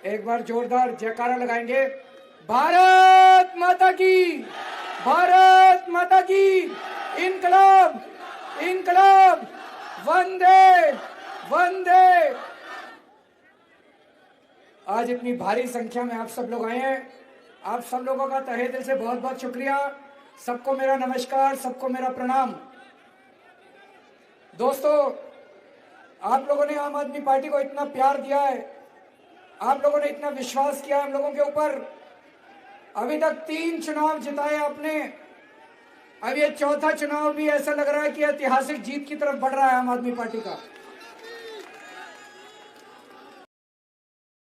एक बार जोरदार जयकारा लगाएंगे। भारत माता की, भारत माता की, इनकलाब, इनकलाब, वंदे वंदे। आज इतनी भारी संख्या में आप सब लोग आए हैं, आप सब लोगों का तहे दिल से बहुत बहुत शुक्रिया। सबको मेरा नमस्कार, सबको मेरा प्रणाम। दोस्तों, आप लोगों ने आम आदमी पार्टी को इतना प्यार दिया है, आप लोगों ने इतना विश्वास किया हम लोगों के ऊपर। अभी तक 3 चुनाव जिताए आपने, अब ये चौथा चुनाव भी ऐसा लग रहा है कि ऐतिहासिक जीत की तरफ बढ़ रहा है आम आदमी पार्टी का।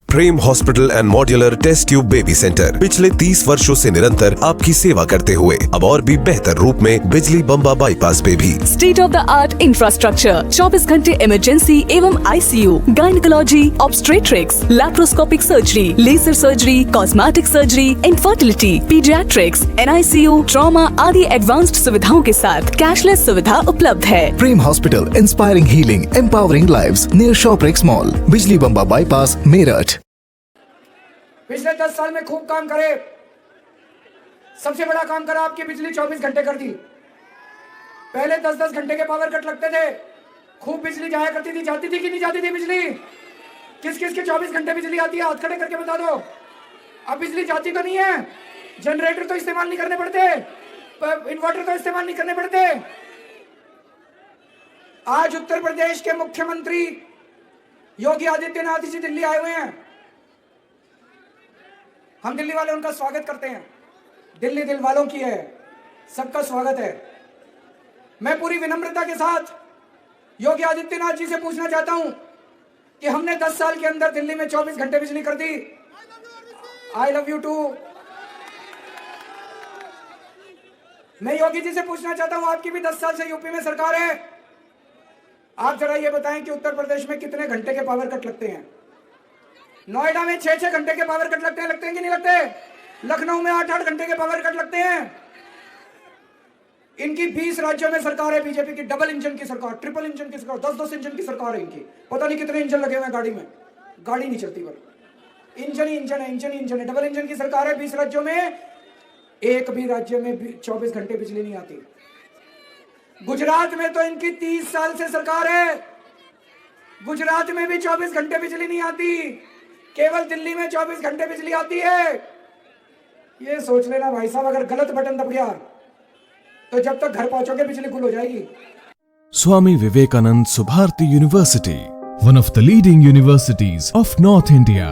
Prem hospital and modular test tube baby centre पिछले 30 वर्षों से निरंतर आपकी सेवा करते हुए अब और भी बेहतर रूप में बिजली बम्बा बाईपास पे भी state of the art infrastructure, 24 घंटे इमरजेंसी एवं ICU, gynaecology, obstetrics, laparoscopic surgery, laser surgery, cosmetic surgery, infertility, paediatrics, NICU, trauma आदि एडवांस्ड सुविधाओं के साथ कैशलेस सुविधा उपलब्ध है। Prem hospital, inspiring healing, empowering lives, near Shoprix mall, बिजली बम्बा बाईपास, मेरठ। पिछले 10 साल में खूब काम करे। सबसे बड़ा काम करा, आपकी बिजली 24 घंटे कर दी। पहले 10-10 घंटे के पावर कट लगते थे, खूब बिजली जाया करती थी, जाती थी कि नहीं जाती थी बिजली? किस किस के 24 घंटे बिजली आती है, हाथ खड़े करके बता दो। अब बिजली जाती तो नहीं है, जनरेटर तो इस्तेमाल नहीं करने पड़ते, इन्वर्टर तो इस्तेमाल नहीं करने पड़ते। आज उत्तर प्रदेश के मुख्यमंत्री योगी आदित्यनाथ जी दिल्ली आए हुए हैं। हम दिल्ली वाले उनका स्वागत करते हैं, दिल्ली दिल वालों की है, सबका स्वागत है। मैं पूरी विनम्रता के साथ योगी आदित्यनाथ जी से पूछना चाहता हूं कि हमने 10 साल के अंदर दिल्ली में 24 घंटे बिजली कर दी। I love you too. मैं योगी जी से पूछना चाहता हूं, आपकी भी 10 साल से यूपी में सरकार है, आप जरा ये बताएं कि उत्तर प्रदेश में कितने घंटे के पावर कट लगते हैं? नोएडा में 6-6 घंटे के पावर कट लगते हैं कि नहीं लगते? लखनऊ में 8-8 घंटे के पावर कट लगते हैं। इनकी 20 राज्यों में सरकार है बीजेपी की, डबल इंजन की सरकार, ट्रिपल इंजन की सरकार, 10-10 इंजन की सरकार है इनकी। पता नहीं कितने इंजन लगे हुए हैं गाड़ी में, गाड़ी नहीं चलती पर इंजन ही इंजन है, इंजन ही इंजन है। डबल इंजन की सरकार है 20 राज्यों में, एक भी राज्य में 24 घंटे बिजली नहीं आती। गुजरात में तो इनकी 30 साल से सरकार है, गुजरात में भी 24 घंटे बिजली नहीं आती, केवल दिल्ली में 24 घंटे बिजली आती है। ये सोच लेना भाई साहब, अगर गलत बटन दब गया तो जब तक घर पहुंचोगे बिजली गुल हो जाएगी। Swami Vivekanand Subharti University, one of the leading universities of North India.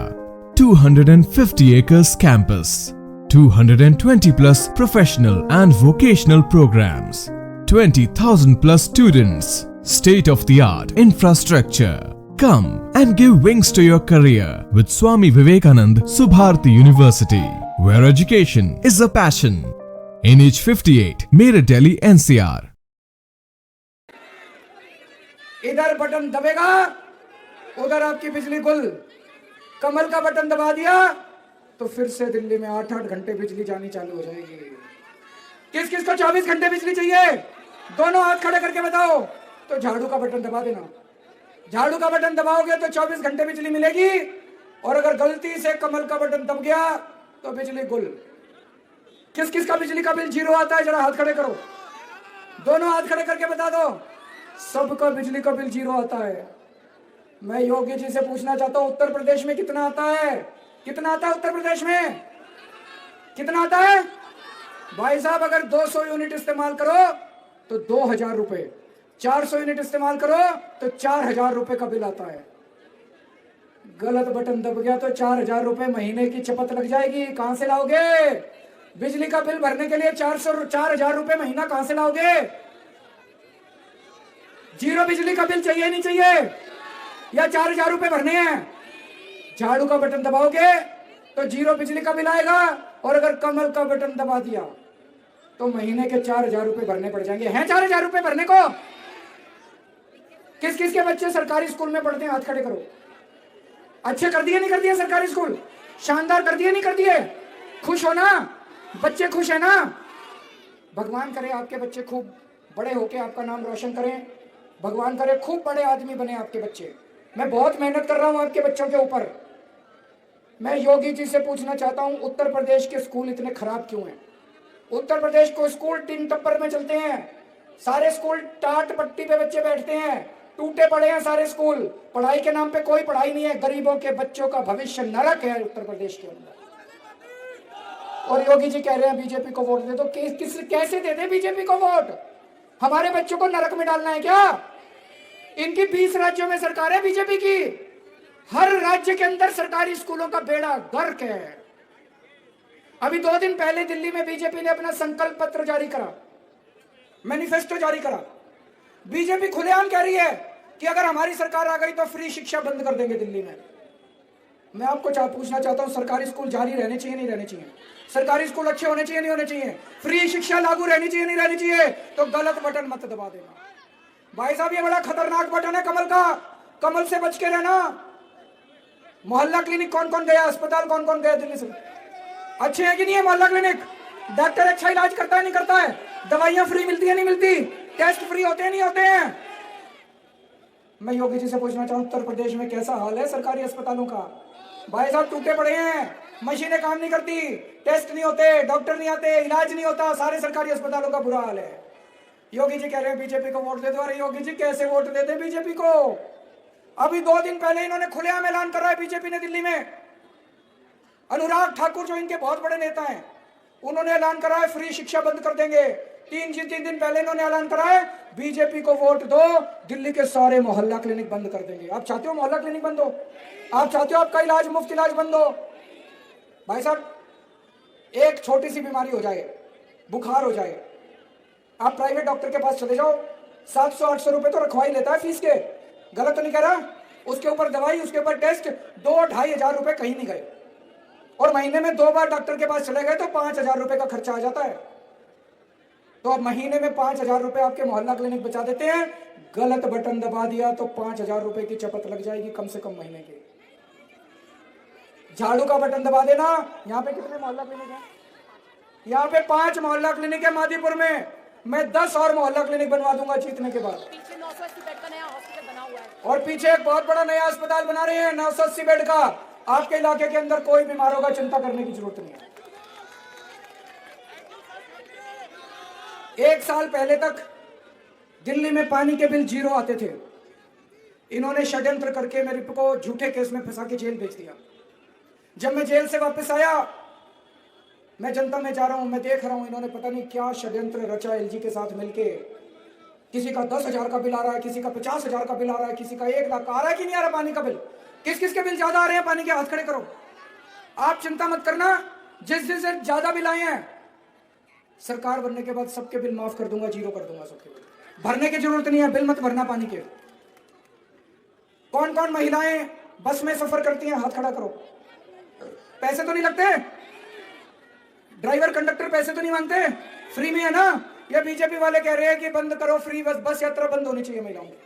250 acres campus, 220 plus professional and vocational programs, 20,000 plus students, state of the art infrastructure. Come and give wings to your career with Swami Vivekanand Subharti University, where education is a passion. NH58, Meerut, Delhi, NCR. इधर button दबेगा, उधर आपकी बिजली गुल। कमल का button दबा दिया तो फिर से दिल्ली में 8-8 घंटे बिजली जानी चालू हो जाएगी। किस किस को 24 घंटे बिजली चाहिए? दोनों हाथ खड़े करके बताओ, तो झाड़ू का बटन दबा देना। झाड़ू का बटन दबाओगे तो 24 घंटे बिजली मिलेगी, और अगर गलती से कमल का बटन दब गया तो बिजली गुल। किस किस का बिजली का बिल 0 आता है? जरा हाथ खड़े करो, दोनों हाथ खड़े करके बता दो। सबका बिजली का बिल 0 आता है। मैं योगी जी से पूछना चाहता हूं, उत्तर प्रदेश में कितना आता है? कितना आता है उत्तर प्रदेश में? कितना आता है भाई साहब? अगर 200 यूनिट इस्तेमाल करो तो 2000 रुपए, 400 यूनिट इस्तेमाल करो तो 4000 रुपए का बिल आता है। गलत बटन दब गया तो 4000 रुपए महीने की चपत लग जाएगी। कहां से लाओगे बिजली का बिल भरने के लिए? 4000 रुपए महीना कहां से लाओगे? 0 बिजली का बिल चाहिए नहीं चाहिए, या 4000 रुपए भरने हैं? झाड़ू का बटन दबाओगे तो 0 बिजली का बिल आएगा, और अगर कमल का बटन दबा दिया तो महीने के 4000 रुपए भरने पड़ जाएंगे। हैं 4000 रुपए भरने को? किस किस के बच्चे सरकारी स्कूल में पढ़ते हैं? हाथ खड़े करो। अच्छे कर दिए नहीं कर दिए सरकारी स्कूल? शानदार कर दिए नहीं कर दिए? खुश हो ना? बच्चे खुश है ना? भगवान करे आपके बच्चे खूब बड़े होके आपका नाम रोशन करें, भगवान करे खूब बड़े आदमी बने आपके बच्चे। मैं बहुत मेहनत कर रहा हूं आपके बच्चों के ऊपर। मैं योगी जी से पूछना चाहता हूं, उत्तर प्रदेश के स्कूल इतने खराब क्यों हैं? उत्तर प्रदेश को स्कूल टिन टप्पर में चलते हैं, सारे स्कूल टाट पट्टी पे बच्चे बैठते हैं, टूटे पड़े हैं सारे स्कूल, पढ़ाई के नाम पे कोई पढ़ाई नहीं है, गरीबों के बच्चों का भविष्य नरक है उत्तर प्रदेश के अंदर। और योगी जी कह रहे हैं बीजेपी को वोट दे दो। कैसे दे दे बीजेपी को वोट? हमारे बच्चों को नरक में डालना है क्या? इनकी 20 राज्यों में सरकार है बीजेपी की, हर राज्य के अंदर सरकारी स्कूलों का बेड़ा गर्क है। अभी 2 दिन पहले दिल्ली में बीजेपी ने अपना संकल्प पत्र जारी करा, मैनिफेस्टो जारी करा। बीजेपी खुलेआम कह रही है कि अगर हमारी सरकार आ गई तो फ्री शिक्षा बंद कर देंगे दिल्ली में। मैं आपको पूछना चाहता हूं, सरकारी स्कूल जारी रहने चाहिए नहीं रहने चाहिए? सरकारी स्कूल अच्छे होने चाहिए नहीं होने चाहिए? फ्री शिक्षा लागू रहनी चाहिए नहीं रहनी चाहिए? तो गलत बटन मत दबा देना भाई साहब, ये बड़ा खतरनाक बटन है कमल का, कमल से बच के रहना। मोहल्ला क्लिनिक कौन कौन गया, अस्पताल कौन कौन गया दिल्ली से? अच्छे है कि नहीं है मोहल्ला क्लिनिक? डॉक्टर अच्छा इलाज करता है नहीं करता है? दवाइयां फ्री मिलती है नहीं मिलती? टेस्ट फ्री होते हैं नहीं होते हैं? मैं योगी जी से पूछना चाहूं, उत्तर प्रदेश में कैसा हाल है सरकारी अस्पतालों का? भाई साहब टूटे पड़े हैं, मशीनें काम नहीं करती, टेस्ट नहीं होते, डॉक्टर नहीं आते, इलाज नहीं होता, सारे सरकारी अस्पतालों का बुरा हाल है। योगी जी कह रहे हैं बीजेपी को वोट दे दो। अरे योगी जी कैसे वोट दे दे बीजेपी को? अभी 2 दिन पहले इन्होंने खुलेआम ऐलान करा है बीजेपी ने दिल्ली में। अनुराग ठाकुर जो इनके बहुत बड़े नेता हैं, उन्होंने ऐलान करा है फ्री शिक्षा बंद कर देंगे। 3 दिन पहले इन्होंने ऐलान करा है बीजेपी को वोट दो, दिल्ली के सारे मोहल्ला क्लिनिक बंद कर देंगे। आप चाहते हो मोहल्ला क्लिनिक बंद हो? आप चाहते हो आपका इलाज, मुफ्त इलाज बंद हो? भाई साहब एक छोटी सी बीमारी हो जाए, बुखार हो जाए, आप प्राइवेट डॉक्टर के पास चले जाओ, 700-800 रुपए तो रखवा ही लेता है फीस के, गलत तो नहीं कह रहा? उसके ऊपर दवाई, उसके ऊपर टेस्ट, 2-2.5 हजार रुपए कहीं नहीं गए। और महीने में 2 बार डॉक्टर के पास चले गए तो 5,000 रुपए का खर्चा आ जाता है। तो अब महीने में 5,000 रुपए आपके मोहल्ला क्लिनिक बचा देते हैं। गलत बटन दबा दिया तो 5,000 रुपए की चपत लग जाएगी कम से कम महीने की। झाड़ू का बटन दबा देना। यहाँ पे कितने मोहल्ला क्लिनिक है? यहाँ पे 5 मोहल्ला क्लिनिक है मादीपुर में। मैं 10 और मोहल्ला क्लिनिक बनवा दूंगा जीतने के बाद। पीछे 980 बेड का नया हॉस्पिटल बना हुआ है और पीछे एक बहुत बड़ा नया अस्पताल बना रहे हैं 980 बेड का। आपके इलाके के अंदर कोई बीमार होगा, चिंता करने की जरूरत नहीं है। 1 साल पहले तक दिल्ली में पानी के बिल 0 आते थे। इन्होंने षड्यंत्र करके मेरे को झूठे केस में फंसा के जेल भेज दिया। जब मैं जेल से वापस आया, मैं जनता में जा रहा हूं, मैं देख रहा हूं इन्होंने पता नहीं क्या षड्यंत्र रचा एलजी के साथ मिलके। किसी का 10,000 का बिल आ रहा है, किसी का 50,000 का बिल आ रहा है, किसी का 1 लाख आ रहा है कि नहीं आ रहा पानी का बिल? किस किस के बिल ज्यादा आ रहे हैं पानी के? हाथ खड़े करो। आप चिंता मत करना, जिस जिस ज्यादा बिल आए हैं सरकार बनने के बाद सबके बिल माफ कर दूंगा, 0 कर दूंगा सबके बिल। भरने की जरूरत नहीं है, बिल मत भरना पानी के। कौन कौन महिलाएं बस में सफर करती हैं? हाथ खड़ा करो। पैसे तो नहीं लगते? ड्राइवर कंडक्टर पैसे तो नहीं मांगते? फ्री में है ना? ये बीजेपी वाले कह रहे हैं कि बंद करो फ्री बस यात्रा बंद होनी चाहिए महिलाओं की।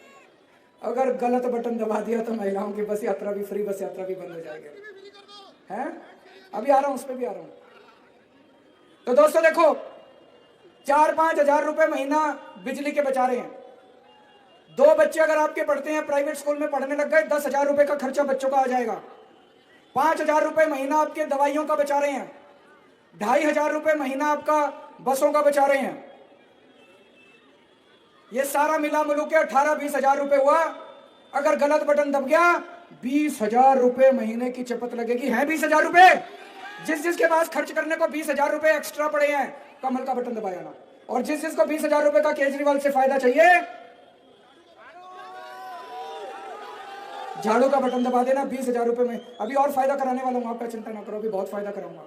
अगर गलत बटन दबा दिया तो महिलाओं की बस यात्रा भी, फ्री बस यात्रा भी बंद हो जाएगी। हैं? अभी आ रहा हूं, उस पर भी आ रहा हूं। तो दोस्तों देखो, 4-5 हजार रुपए महीना बिजली के बचा रहे हैं। 2 बच्चे अगर आपके पढ़ते हैं, प्राइवेट स्कूल में पढ़ने लग गए, 10,000 रुपए का खर्चा बच्चों का आ जाएगा। 5,000 रुपए महीना आपके दवाइयों का बचा रहे हैं। 2,500 रुपए महीना आपका बसों का बचा रहे हैं। ये सारा मिला मिलू के 18-20 हजार रुपए हुआ। अगर गलत बटन दब गया 20,000 रुपए महीने की चपत लगेगी। है 20,000 रुपए? जिस जिसके पास खर्च करने को 20,000 रुपए एक्स्ट्रा पड़े हैं, कमल का बटन दबाया ना। और जिस जिसको 20,000 रुपए का केजरीवाल से फायदा चाहिए, झाड़ू का बटन दबा देना। 20,000 रुपए में अभी और फायदा कराने वाला हूं, आपका चिंता ना करो, अभी बहुत फायदा कराऊंगा।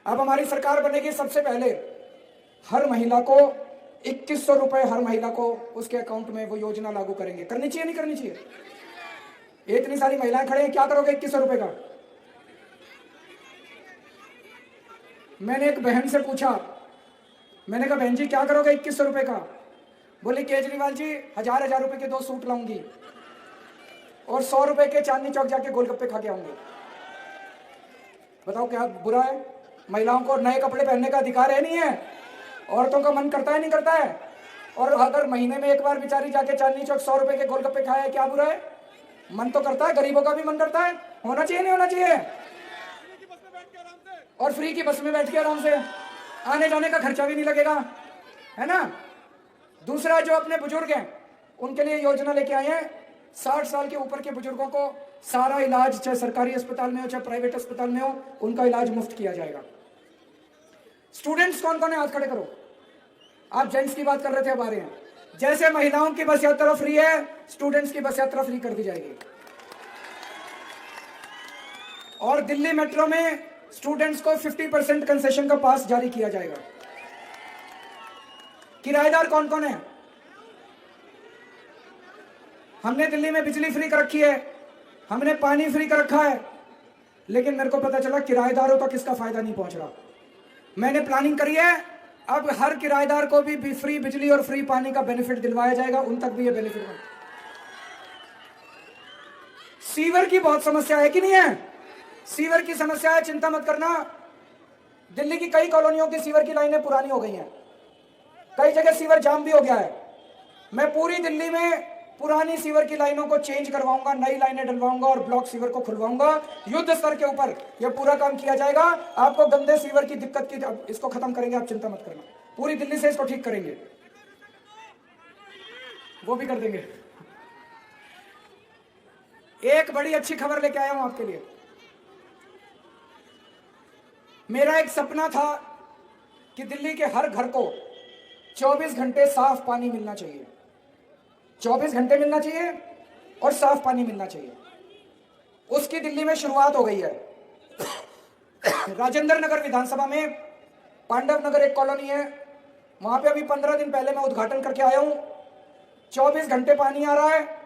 अब हमारी सरकार बनेगी, सबसे पहले हर महिला को 2100 रुपए, हर महिला को उसके अकाउंट में वो योजना लागू करेंगे। करनी चाहिए नहीं करनी चाहिए? ये इतनी सारी महिलाएं खड़े हैं, क्या करोगे 2100 रुपए का? मैंने एक बहन से पूछा, मैंने कहा बहन जी क्या करोगे 2100 रुपए का? बोली केजरीवाल जी 1000 रुपए के 2 सूट लाऊंगी और 100 रुपए के चांदनी चौक जाके गोलगप्पे खा के आऊंगी। बताओ क्या बुरा है? महिलाओं को नए कपड़े पहनने का अधिकार है नहीं है? औरतों का मन करता है नहीं करता है? और अगर महीने में एक बार बेचारी जाके चांदनी चौक 100 रुपए के गोलगप्पे खाए, क्या बुरा है? मन तो करता है, गरीबों का भी मन करता है। होना चाहिए नहीं होना चाहिए? और फ्री की बस में बैठ के आराम से, आने जाने का खर्चा भी नहीं लगेगा, है ना। दूसरा, जो अपने बुजुर्ग हैं उनके लिए योजना लेके आए हैं, 60 साल के ऊपर के बुजुर्गों को सारा इलाज, चाहे सरकारी अस्पताल में हो चाहे प्राइवेट अस्पताल में हो, उनका इलाज मुफ्त किया जाएगा। स्टूडेंट्स कौन कौन है, हाथ खड़े करो। आप जेंट्स की बात कर रहे थे, अब आ रहे हैं। जैसे महिलाओं की बस यात्रा फ्री है, स्टूडेंट्स की बस यात्रा फ्री कर दी जाएगी। और दिल्ली मेट्रो में स्टूडेंट्स को 50% कंसेशन का पास जारी किया जाएगा। किराएदार कौन कौन है? हमने दिल्ली में बिजली फ्री कर रखी है, हमने पानी फ्री कर रखा है, लेकिन मेरे को पता चला किराएदारों तक इसका फायदा नहीं पहुंच रहा। मैंने प्लानिंग करी है, अब हर किराएदार को भी फ्री बिजली और फ्री पानी का बेनिफिट दिलवाया जाएगा, उन तक भी ये बेनिफिट है। सीवर की बहुत समस्या है कि नहीं है? सीवर की समस्या है, चिंता मत करना। दिल्ली की कई कॉलोनियों की सीवर की लाइनें पुरानी हो गई हैं, कई जगह सीवर जाम भी हो गया है। मैं पूरी दिल्ली में पुरानी सीवर की लाइनों को चेंज करवाऊंगा, नई लाइनें डलवाऊंगा और ब्लॉक सीवर को खुलवाऊंगा। युद्ध स्तर के ऊपर यह पूरा काम किया जाएगा। आपको गंदे सीवर की दिक्कत की, इसको खत्म करेंगे, आप चिंता मत करना। पूरी दिल्ली से इसको ठीक करेंगे, वो भी कर देंगे। एक बड़ी अच्छी खबर लेके आया हूं आपके लिए। मेरा एक सपना था कि दिल्ली के हर घर को 24 घंटे साफ पानी मिलना चाहिए, 24 घंटे मिलना चाहिए और साफ पानी मिलना चाहिए। उसकी दिल्ली में शुरुआत हो गई है। राजेंद्र नगर विधानसभा में पांडव नगर एक कॉलोनी है, वहां पे अभी 15 दिन पहले मैं उद्घाटन करके आया हूं। 24 घंटे पानी आ रहा है,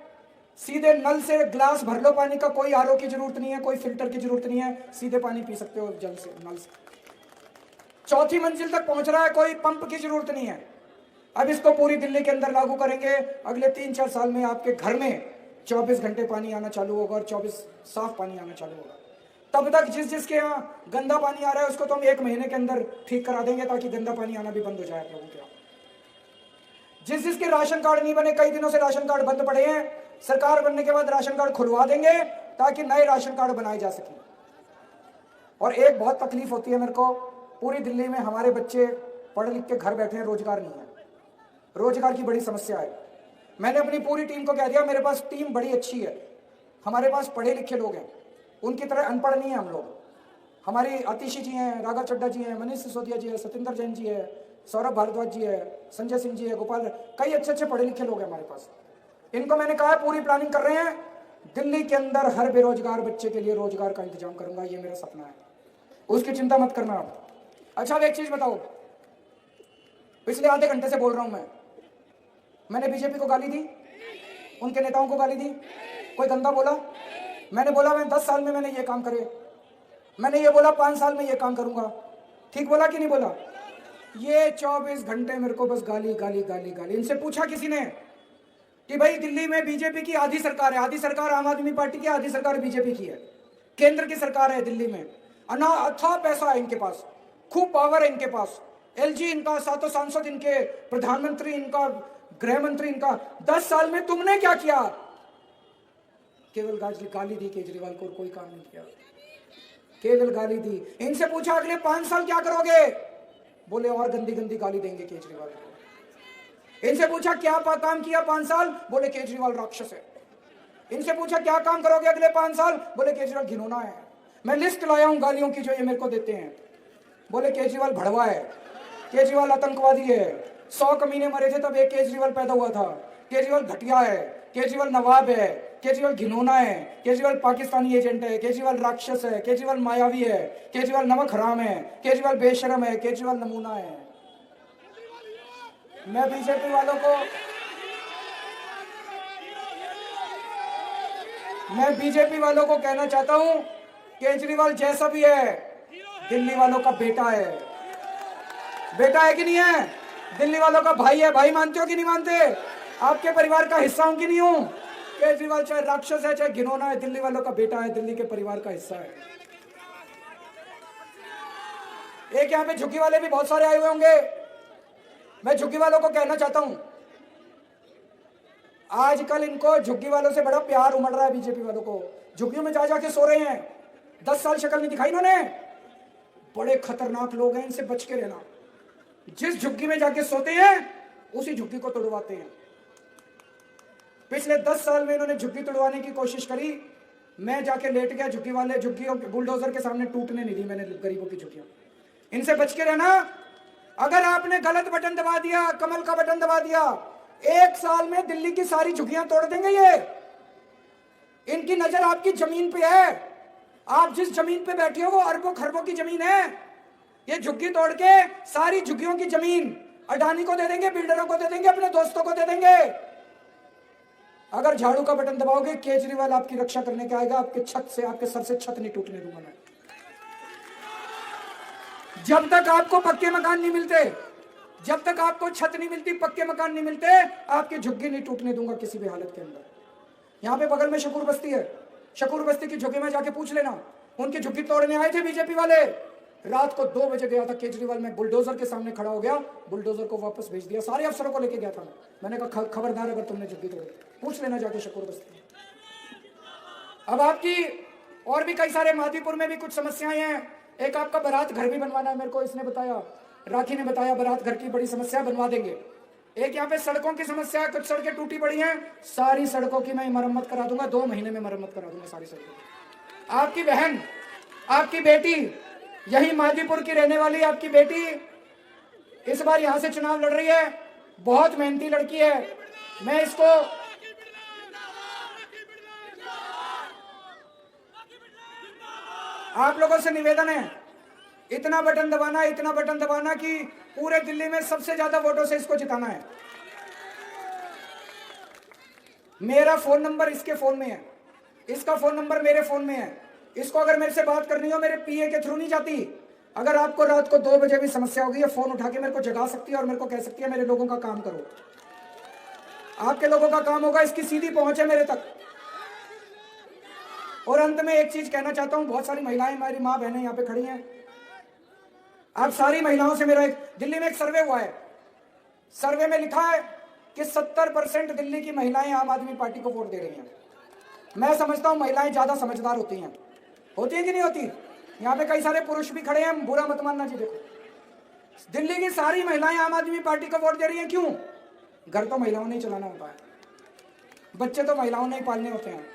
सीधे नल से ग्लास भर लो पानी का, कोई आरओ की जरूरत नहीं है, कोई फिल्टर की जरूरत नहीं है, सीधे पानी पी सकते हो जल से, नल से। चौथी मंजिल तक पहुंच रहा है, कोई पंप की जरूरत नहीं है। अब इसको पूरी दिल्ली के अंदर लागू करेंगे। अगले 3-4 साल में आपके घर में 24 घंटे पानी आना चालू होगा और 24 साफ पानी आना चालू होगा। तब तक जिसके यहाँ गंदा पानी आ रहा है उसको तो हम 1 महीने के अंदर ठीक करा देंगे, ताकि गंदा पानी आना भी बंद हो जाए आप लोगों के यहाँ। जिसके राशन कार्ड नहीं बने, कई दिनों से राशन कार्ड बंद पड़े हैं, सरकार बनने के बाद राशन कार्ड खुलवा देंगे ताकि नए राशन कार्ड बनाए जा सकें। और एक बहुत तकलीफ होती है मेरे को, पूरी दिल्ली में हमारे बच्चे पढ़ लिख के घर बैठे हैं, रोजगार नहीं है, रोजगार की बड़ी समस्या है। मैंने अपनी पूरी टीम को कह दिया, मेरे पास टीम बड़ी अच्छी है, हमारे पास पढ़े लिखे लोग हैं, उनकी तरह अनपढ़ नहीं है हम लोग। हमारी आतिशी जी हैं, राघव चड्डा जी हैं, मनीष सिसोदिया जी है, सत्येंद्र जैन जी है, सौरभ भारद्वाज जी है, संजय सिंह जी है, गोपाल, कई अच्छे अच्छे पढ़े लिखे लोग हैं हमारे पास। इनको मैंने कहा पूरी प्लानिंग कर रहे हैं, दिल्ली के अंदर हर बेरोजगार बच्चे के लिए रोजगार का इंतजाम करूंगा, ये मेरा सपना है, उसकी चिंता मत करना आप। अच्छा, अब एक चीज बताओ, पिछले आधे घंटे से बोल रहा हूं मैंने बीजेपी को गाली दी, उनके नेताओं को गाली दी, कोई गंदा बोला? मैंने बोला मैं 10 साल में मैंने ये काम करे, मैंने ये बोला 5 साल में ये काम करूंगा, ठीक बोला कि नहीं बोला? ये 24 घंटे मेरे को बस गाली गाली गाली गाली। इनसे पूछा किसी ने कि भाई दिल्ली में बीजेपी की आधी सरकार है, आधी सरकार आम आदमी पार्टी की, आधी सरकार बीजेपी की है, केंद्र की सरकार है दिल्ली में, अथाह पैसा है इनके पास, खूब पावर है इनके पास, एलजी इनका, 7 सांसद इनके, प्रधानमंत्री इनका, गृह मंत्री इनका। 10 साल में तुमने क्या किया? केवल गाली दी केजरीवाल को, कोई काम नहीं किया, केवल गाली दी। इनसे पूछा अगले 5 साल क्या करोगे? बोले और गंदी गंदी गाली देंगे केजरीवाल को। इनसे पूछा क्या काम किया 5 साल? बोले केजरीवाल राक्षस है। इनसे पूछा क्या काम करोगे अगले 5 साल? बोले केजरीवाल घिनौना है। मैं लिस्ट लाया हूं गालियों की जो ये मेरे को देते हैं। बोले केजरीवाल भड़वा है, केजरीवाल आतंकवादी है, 100 कमीने मरे थे तब एक केजरीवाल पैदा हुआ था, केजरीवाल घटिया है, केजरीवाल नवाब है, केजरीवाल घिनौना है, केजरीवाल पाकिस्तानी एजेंट है, केजरीवाल राक्षस है, केजरीवाल मायावी है, केजरीवाल नमक हराम है, केजरीवाल बेशरम है, केजरीवाल नमूना है। मैं बीजेपी वालों को कहना चाहता हूं, केजरीवाल जैसा भी है दिल्ली वालों का बेटा है। बेटा है कि नहीं है? दिल्ली वालों का भाई है। भाई मानते हो कि नहीं मानते? आपके परिवार का हिस्सा हूं कि नहीं हूं? केजरीवाल चाहे राक्षस है चाहे घिनौना है, दिल्ली वालों का बेटा है, दिल्ली के परिवार का हिस्सा है। एक यहाँ पे झुग्गी वाले भी बहुत सारे आए हुए होंगे। मैं झुग्गी वालों को कहना चाहता हूं, आजकल इनको झुग्गी वालों से बड़ा प्यार उमड़ रहा है। बीजेपी वालों को झुग्गियों में जा जाके सो रहे हैं। 10 साल शक्ल नहीं दिखाई इन्होंने, बड़े खतरनाक लोग हैं, इनसे बच के रहना। जिस झुग्गी में जाके सोते हैं उसी झुग्गी को तोड़वाते हैं। पिछले 10 साल में इन्होंने झुग्गी तोड़वाने की कोशिश करी, मैं जाके लेट गया, झुग्गी वाले झुग्गियों बुलडोजर के सामने टूटने नहीं दी मैंने गरीबों की झुग्गियां। इनसे बच के रहना। अगर आपने गलत बटन दबा दिया, कमल का बटन दबा दिया, 1 साल में दिल्ली की सारी झुग्गियां तोड़ देंगे ये। इनकी नजर आपकी जमीन पे है। आप जिस जमीन पे बैठे हो वो अरबों खरबों की जमीन है। ये झुग्गी तोड़ के सारी झुग्गियों की जमीन अडानी को दे देंगे, बिल्डरों को दे देंगे, अपने दोस्तों को दे देंगे। अगर झाड़ू का बटन दबाओगे, केजरीवाल आपकी रक्षा करने के आएगा। आपके छत से, आपके सर से छत नहीं टूटने दूंगा मैं। जब तक आपको पक्के मकान नहीं मिलते, जब तक आपको छत नहीं मिलती, पक्के मकान नहीं मिलते, आपकी झुग्गी नहीं टूटने दूंगा किसी भी हालत के अंदर। यहां पे बगल में शकूर बस्ती है, शकूर बस्ती की झुग्गी में जाके पूछ लेना। उनकी झुग्गी तोड़ने आए थे बीजेपी वाले। रात को 2 बजे गया था केजरीवाल, में बुलडोजर के सामने खड़ा हो गया, बुलडोजर को वापस भेज दिया। सारे अफसरों को लेके गया था मैंने कहा खबरदार अगर तुमने झुग्गी तोड़ी, पूछ लेना जाके शकूर बस्ती। अब आपकी और भी कई सारे, मादीपुर में भी कुछ समस्याएं हैं। एक आपका बारात घर भी बनवाना है, मेरे को इसने बताया, राखी ने बताया, बारात घर की बड़ी समस्या, बनवा देंगे। एक यहाँ पे सड़कों की समस्या है, कुछ सड़कें टूटी पड़ी हैं, सारी सड़कों की मैं मरम्मत करा दूंगा, 2 महीने में मरम्मत करा दूंगा सारी सड़कों। आपकी बहन, आपकी बेटी, यही मादीपुर की रहने वाली आपकी बेटी इस बार यहां से चुनाव लड़ रही है, बहुत मेहनती लड़की है। मैं इसको आप लोगों से निवेदन है, इतना बटन दबाना कि पूरे दिल्ली में सबसे ज्यादा वोटों से इसको जिताना है। मेरा फोन नंबर इसके फोन में है, इसका फोन नंबर मेरे फोन में है। इसको अगर मेरे से बात करनी हो, मेरे पीए के थ्रू नहीं जाती। अगर आपको रात को 2 बजे भी समस्या होगी, ये फोन उठा के मेरे को जगा सकती है और मेरे को कह सकती है मेरे लोगों का काम करो। आपके लोगों का काम होगा, इसकी सीधी पहुंच है मेरे तक। और अंत में एक चीज कहना चाहता हूं, बहुत सारी महिलाएं, हमारी माँ बहनें यहाँ पे खड़ी हैं, आप सारी महिलाओं से मेरा दिल्ली में एक सर्वे हुआ है, सर्वे में लिखा है कि 70% दिल्ली की महिलाएं आम आदमी पार्टी को वोट दे रही हैं। मैं समझता हूं महिलाएं ज्यादा समझदार होती हैं कि नहीं होती? यहाँ पे कई सारे पुरुष भी खड़े हैं, बुरा मत मानना जी। देखो, दिल्ली की सारी महिलाएं आम आदमी पार्टी को वोट दे रही हैं। क्यों? घर तो महिलाओं ने ही चलाना होता है, बच्चे तो महिलाओं ने ही पालने होते हैं।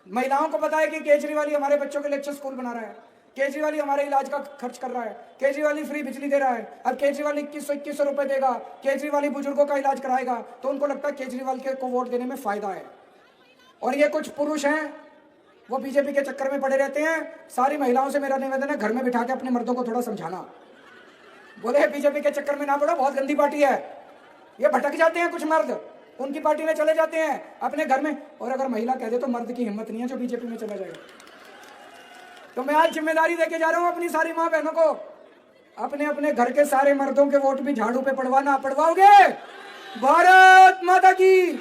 महिलाओं को पता है कि केजरीवाल हमारे बच्चों के लिए अच्छे स्कूल बना रहा है, केजरीवाल हमारे इलाज का खर्च कर रहा है, केजरीवाल फ्री बिजली दे रहा है। अब केजरीवाल 2100 रुपए देगा, केजरीवाल बुजुर्गों का इलाज कराएगा, तो उनको लगता है केजरीवाल को वोट देने में फायदा है। और ये कुछ पुरुष हैं, वो बीजेपी के चक्कर में पड़े रहते हैं। सारी महिलाओं से मेरा निवेदन है, घर में बिठा के अपने मर्दों को थोड़ा समझाना, बोले बीजेपी के चक्कर में ना पड़ो, बहुत गंदी पार्टी है। ये भटक जाते हैं कुछ मर्द, उनकी पार्टी में चले जाते हैं अपने घर में। और अगर महिला कह दे तो मर्द की हिम्मत नहीं है जो बीजेपी में चला जाएगा। तो मैं आज जिम्मेदारी देके जा रहा हूं अपनी सारी माँ बहनों को, अपने अपने घर के सारे मर्दों के वोट भी झाड़ू पे पड़वाना। पड़वाओगे? भारत माता की।